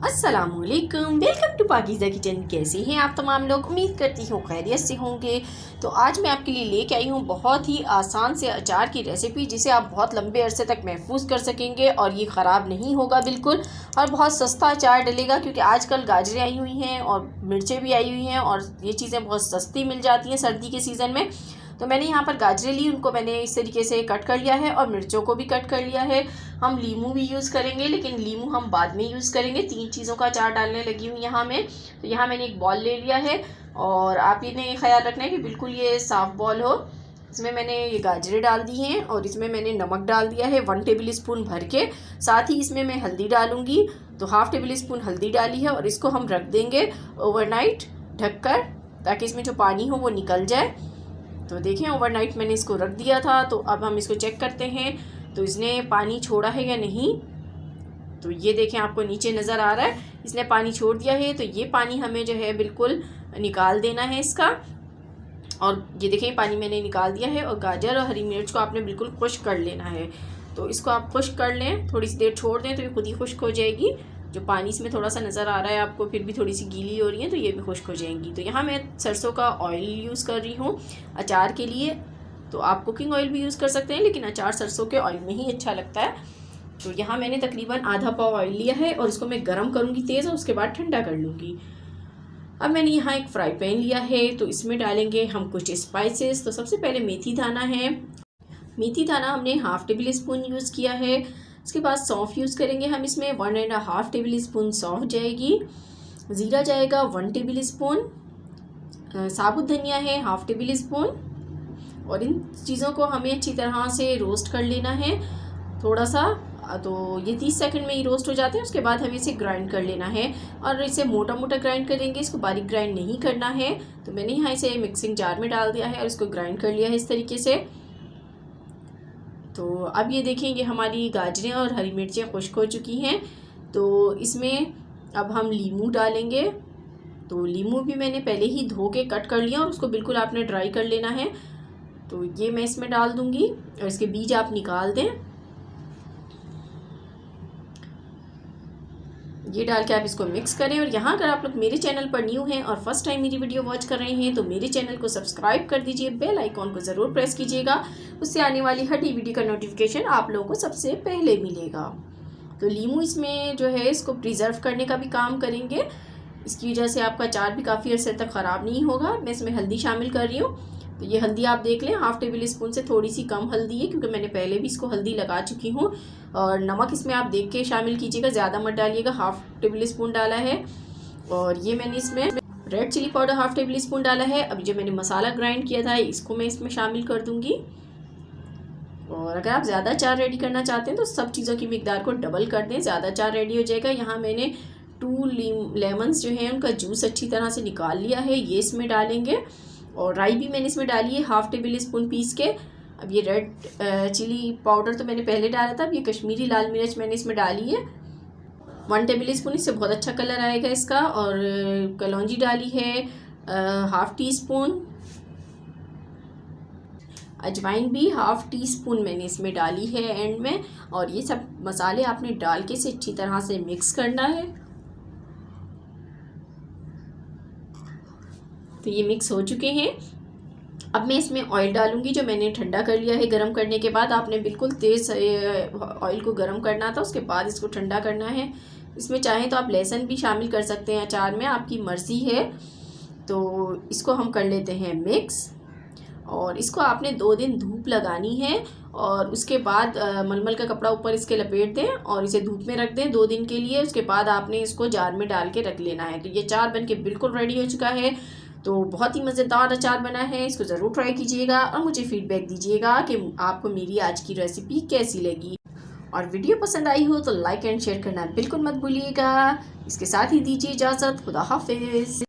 अस्सलामुअलैकुम, welcome to Pakeezah kitchen. कैसे हैं आप तमाम लोग? उम्मीद करती हूँ खैरियत से होंगे। तो आज मैं आपके लिए लेके आई हूँ बहुत ही आसान से अचार की रेसिपी, जिसे आप बहुत लंबे अरसे तक महफूज कर सकेंगे और ये ख़राब नहीं होगा बिल्कुल। और बहुत सस्ता अचार डलेगा, क्योंकि आजकल गाजरें आई हुई हैं और मिर्चें भी आई हुई हैं और ये चीज़ें बहुत सस्ती मिल जाती हैं सर्दी के सीज़न में। तो मैंने यहाँ पर गाजरें ली, उनको मैंने इस तरीके से कट कर लिया है और मिर्चों को भी कट कर लिया है। हम लीमू भी यूज़ करेंगे, लेकिन लीमू हम बाद में यूज़ करेंगे। 3 चीज़ों का अचार डालने लगी हूँ यहाँ मैं। तो यहाँ मैंने एक बॉल ले लिया है और आप इन्हें ख्याल रखना है कि बिल्कुल ये साफ़ बॉल हो। इसमें मैंने ये गाजरें डाल दी हैं और इसमें मैंने नमक डाल दिया है 1 टेबल स्पून भर के। साथ ही इसमें मैं हल्दी डालूँगी, तो ½ टेबल स्पून हल्दी डाली है और इसको हम रख देंगे ओवरनाइट ढककर, ताकि इसमें जो पानी हो वो निकल जाए। तो देखें, ओवरनाइट मैंने इसको रख दिया था। तो अब हम इसको चेक करते हैं तो इसने पानी छोड़ा है या नहीं। तो ये देखें, आपको नीचे नज़र आ रहा है इसने पानी छोड़ दिया है। तो ये पानी हमें जो है बिल्कुल निकाल देना है इसका। और ये देखें, पानी मैंने निकाल दिया है। और गाजर और हरी मिर्च को आपने बिल्कुल खुश्क कर लेना है। तो इसको आप खुश्क कर लें, थोड़ी सी देर छोड़ दें तो ये खुद ही खुश्क हो जाएगी। जो पानी इसमें थोड़ा सा नज़र आ रहा है आपको, फिर भी थोड़ी सी गीली हो रही है, तो ये भी खुश्क हो जाएंगी। तो यहाँ मैं सरसों का ऑयल यूज़ कर रही हूँ अचार के लिए। तो आप कुकिंग ऑयल भी यूज़ कर सकते हैं, लेकिन अचार सरसों के ऑयल में ही अच्छा लगता है। तो यहाँ मैंने तकरीबन आधा पाव ऑयल लिया है और इसको मैं गर्म करूँगी तेज़, और उसके बाद ठंडा कर लूँगी। अब मैंने यहाँ एक फ्राई पैन लिया है, तो इसमें डालेंगे हम कुछ स्पाइसेस। तो सबसे पहले मेथी दाना है। मेथी दाना हमने ½ टेबल स्पून यूज़ किया है। उसके बाद सौंफ यूज़ करेंगे हम इसमें 1½ टेबल स्पून सौंफ जाएगी। ज़ीरा जाएगा 1 टेबल स्पून। साबुत धनिया है ½ टेबल स्पून। और इन चीज़ों को हमें अच्छी तरह से रोस्ट कर लेना है थोड़ा सा। तो ये 30 सेकंड में ही रोस्ट हो जाते हैं। उसके बाद हमें इसे ग्राइंड कर लेना है, और इसे मोटा मोटा ग्राइंड करेंगे, इसको बारीक ग्राइंड नहीं करना है। तो मैंने यहाँ इसे मिक्सिंग जार में डाल दिया है और इसको ग्राइंड कर लिया है इस तरीके से। तो अब ये देखें, ये हमारी गाजरें और हरी मिर्चें खुश्क हो चुकी हैं। तो इसमें अब हम लीमू डालेंगे। तो लीमू भी मैंने पहले ही धो के कट कर लिया और उसको बिल्कुल आपने ड्राई कर लेना है। तो ये मैं इसमें डाल दूंगी और इसके बीज आप निकाल दें। ये डाल के आप इसको मिक्स करें। और यहाँ अगर आप लोग मेरे चैनल पर न्यू हैं और फर्स्ट टाइम मेरी वीडियो वॉच कर रहे हैं, तो मेरे चैनल को सब्सक्राइब कर दीजिए, बेल आइकॉन को ज़रूर प्रेस कीजिएगा। उससे आने वाली हर वीडियो का नोटिफिकेशन आप लोगों को सबसे पहले मिलेगा। तो लीमू इसमें जो है इसको प्रिजर्व करने का भी काम करेंगे। इसकी वजह से आपका अचार भी काफ़ी अर्से तक ख़राब नहीं होगा। मैं इसमें हल्दी शामिल कर रही हूँ। तो ये हल्दी आप देख लें, ½ टेबल स्पून से थोड़ी सी कम हल्दी है, क्योंकि मैंने पहले भी इसको हल्दी लगा चुकी हूँ। और नमक इसमें आप देख के शामिल कीजिएगा, ज़्यादा मत डालिएगा। ½ टेबल स्पून डाला है। और ये मैंने इसमें red chilli powder ½ tablespoon डाला है। अभी जो मैंने मसाला ग्राइंड किया था इसको मैं इसमें शामिल कर दूँगी। और अगर आप ज़्यादा अचार रेडी करना चाहते हैं तो सब चीज़ों की मिकदार को डबल कर दें, ज़्यादा अचार रेडी हो जाएगा। यहाँ मैंने 2 लेमन्स जो हैं उनका जूस अच्छी तरह से निकाल लिया है, ये इसमें डालेंगे। और राई भी मैंने इसमें डाली है ½ टेबल स्पून पीस के। अब ये रेड चिली पाउडर तो मैंने पहले डाला था, अब ये कश्मीरी लाल मिर्च मैंने इसमें डाली है 1 टेबल स्पून। इससे बहुत अच्छा कलर आएगा इसका। और कलौंजी डाली है ½ टी स्पून। अजवाइन भी ½ टी स्पून मैंने इसमें डाली है एंड में। और ये सब मसाले आपने डाल के इसे अच्छी तरह से मिक्स करना है। तो ये मिक्स हो चुके हैं। अब मैं इसमें ऑयल डालूंगी, जो मैंने ठंडा कर लिया है। गरम करने के बाद आपने बिल्कुल तेज़ ऑयल को गरम करना था, उसके बाद इसको ठंडा करना है। इसमें चाहें तो आप लहसुन भी शामिल कर सकते हैं अचार में, आपकी मर्ज़ी है। तो इसको हम कर लेते हैं मिक्स। और इसको आपने 2 दिन धूप लगानी है, और उसके बाद मलमल का कपड़ा ऊपर इसके लपेट दें और इसे धूप में रख दें 2 दिन के लिए। उसके बाद आपने इसको जार में डाल के रख लेना है। तो ये अचार बन के बिल्कुल रेडी हो चुका है। तो बहुत ही मज़ेदार अचार बना है, इसको ज़रूर ट्राई कीजिएगा और मुझे फ़ीडबैक दीजिएगा कि आपको मेरी आज की रेसिपी कैसी लगी। और वीडियो पसंद आई हो तो लाइक एंड शेयर करना बिल्कुल मत भूलिएगा। इसके साथ ही दीजिए इजाज़त। खुदा हाफिज़।